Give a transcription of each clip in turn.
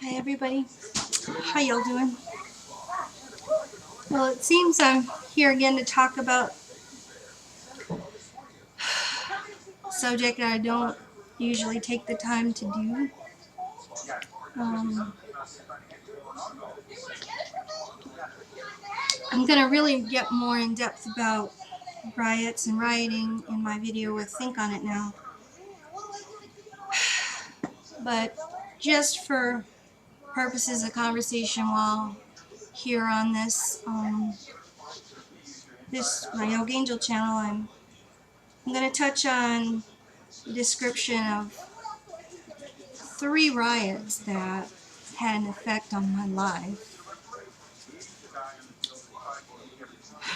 Hi everybody, how y'all doing? Well, it seems I'm here again to talk about a subject I don't usually take the time to do. I'm going to really get more in depth about riots and rioting in my video with Think On It Now. But just for purposes of conversation while here on this my Yoga Angel channel, I'm going to touch on the description of 3 riots that had an effect on my life.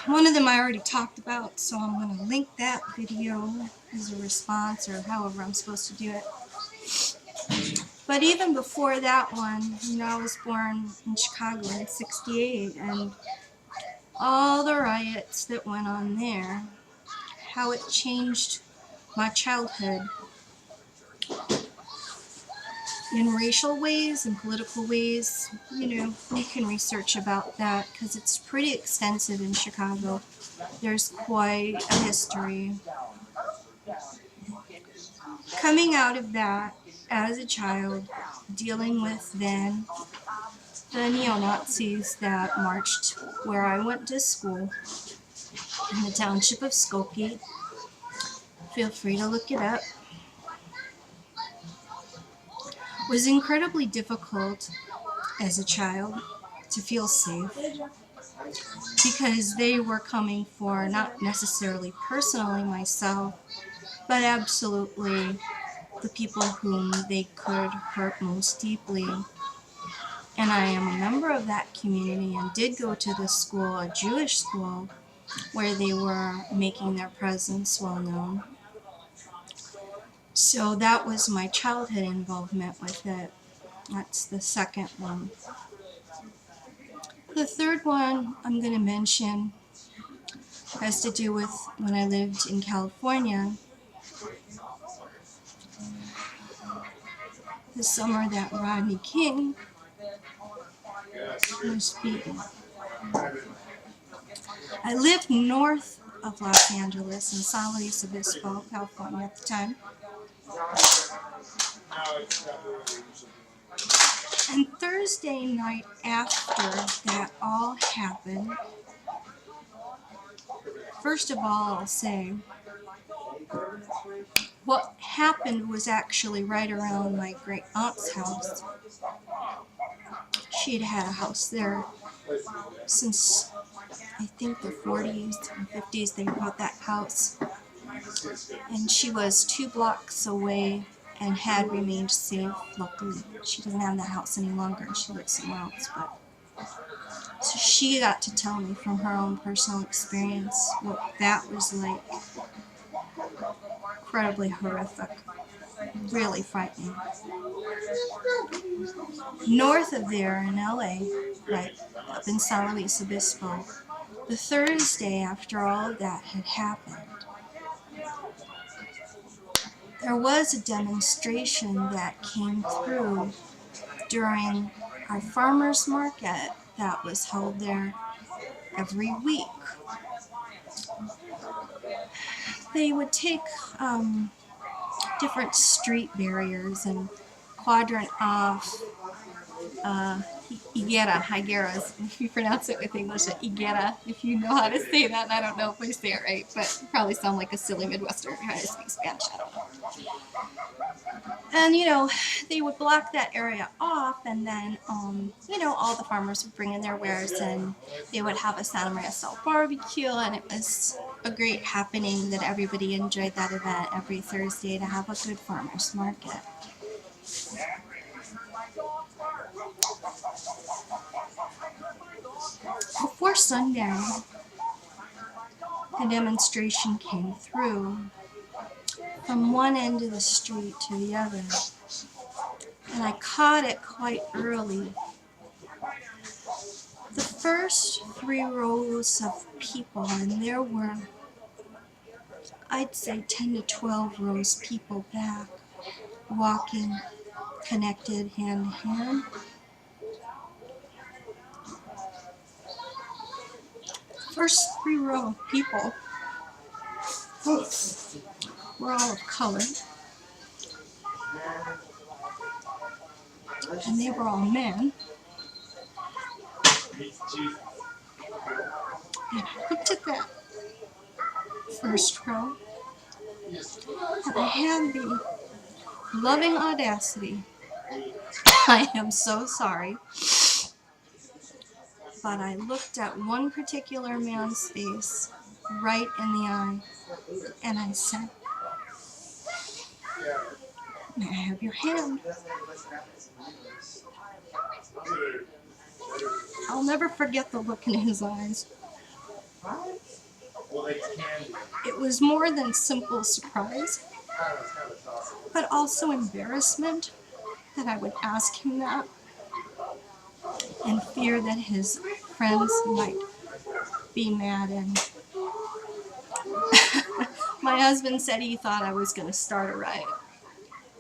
One of them I already talked about, so I'm going to link that video as a response or however I'm supposed to do it. But even before that one, I was born in Chicago in '68, and all the riots that went on there, how it changed my childhood in racial ways and political ways. You can research about that because it's pretty extensive in Chicago. There's quite a history. Coming out of that as a child, dealing with then the neo-Nazis that marched where I went to school in the township of Skokie. Feel free to look it up. It was incredibly difficult as a child to feel safe because they were coming for not necessarily personally myself, but absolutely the people whom they could hurt most deeply. And I am a member of that community and did go to the school, a Jewish school, where they were making their presence well known. So that was my childhood involvement with it. That's the second one. The third one I'm going to mention has to do with when I lived in California. The summer that Rodney King was beaten. I lived north of Los Angeles in San Luis Obispo, California at the time. And Thursday night after that all happened, first of all, I'll say, what happened was actually right around my great aunt's house. She'd had a house there since, I think, the 40s and 50s. They bought that house. And she was 2 blocks away and had remained safe, luckily. She doesn't have that house any longer. She lives somewhere else. So she got to tell me from her own personal experience what that was like. Incredibly horrific. Really frightening. North of there in LA, right up in San Luis Obispo, the Thursday after all of that had happened, there was a demonstration that came through during our farmers market that was held there every week. They would take different street barriers and quadrant off higuera, if you pronounce it with English, higuera, if you know how to say that. And I don't know if I say it right, but probably sound like a silly Midwestern trying to speak Spanish, I don't know. And, they would block that area off, and then, all the farmers would bring in their wares, and they would have a Santa Maria style barbecue, and it was a great happening that everybody enjoyed that event every Thursday to have a good farmers market. Before sundown, the demonstration came through from one end of the street to the other, and I caught it quite early. The first 3 rows of people, and there were, I'd say 10 to 12 rows people back, walking, connected hand to hand. first 3 row of people were all of color, and they were all men. And I looked at that first row, and I had the loving audacity. I am so sorry, but I looked at one particular man's face right in the eye, and I said, "May I have your hand?" I'll never forget the look in his eyes. It was more than simple surprise, but also embarrassment that I would ask him that, and fear that his friends might be mad. And my husband said he thought I was going to start a riot,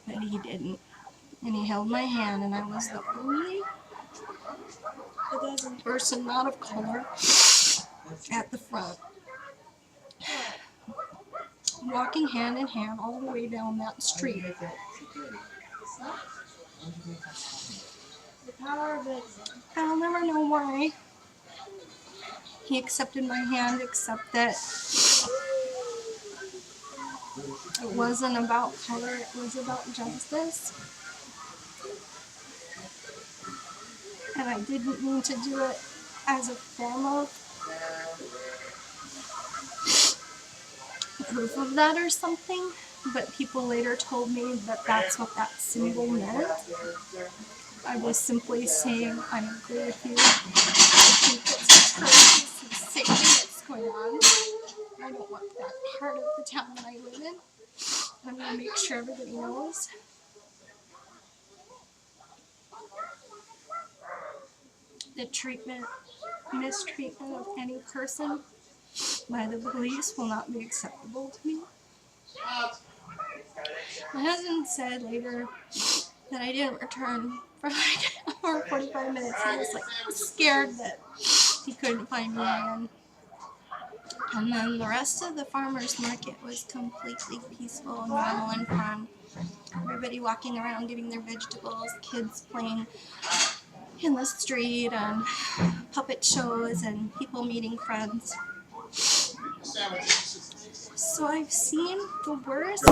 but he didn't. And he held my hand, and I was the only person not of color at the front, walking hand in hand all the way down that street. I'll never know why he accepted my hand, except that it wasn't about color, it was about justice. And I didn't mean to do it as a form of proof of that or something, but people later told me that that's what that symbol meant. I was simply saying, I agree with you. I think it's atrocious and sickening what's going on. I don't want that part of the town that I live in. I'm going to make sure everybody knows. The mistreatment of any person by the police will not be acceptable to me. My husband said later that I didn't return for like an hour and 45 minutes. He was like scared that he couldn't find me again. And then the rest of the farmer's market was completely peaceful and normal and fun. Everybody walking around getting their vegetables, kids playing in the street, and puppet shows, and people meeting friends. So I've seen the worst,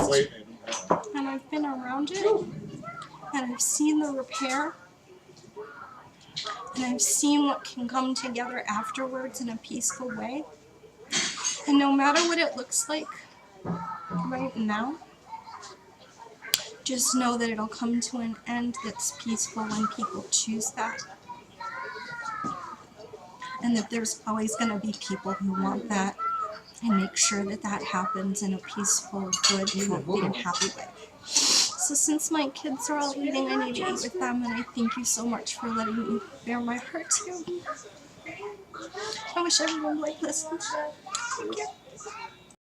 and I've been around it, and I've seen the repair, and I've seen what can come together afterwards in a peaceful way. And no matter what it looks like right now, just know that it'll come to an end that's peaceful when people choose that. And that there's always going to be people who want that, and make sure that that happens in a peaceful, good, healthy, and happy way. So since my kids are all eating, I need to eat with them, and I thank you so much for letting me bare my heart too. I wish everyone would listen. Thank you.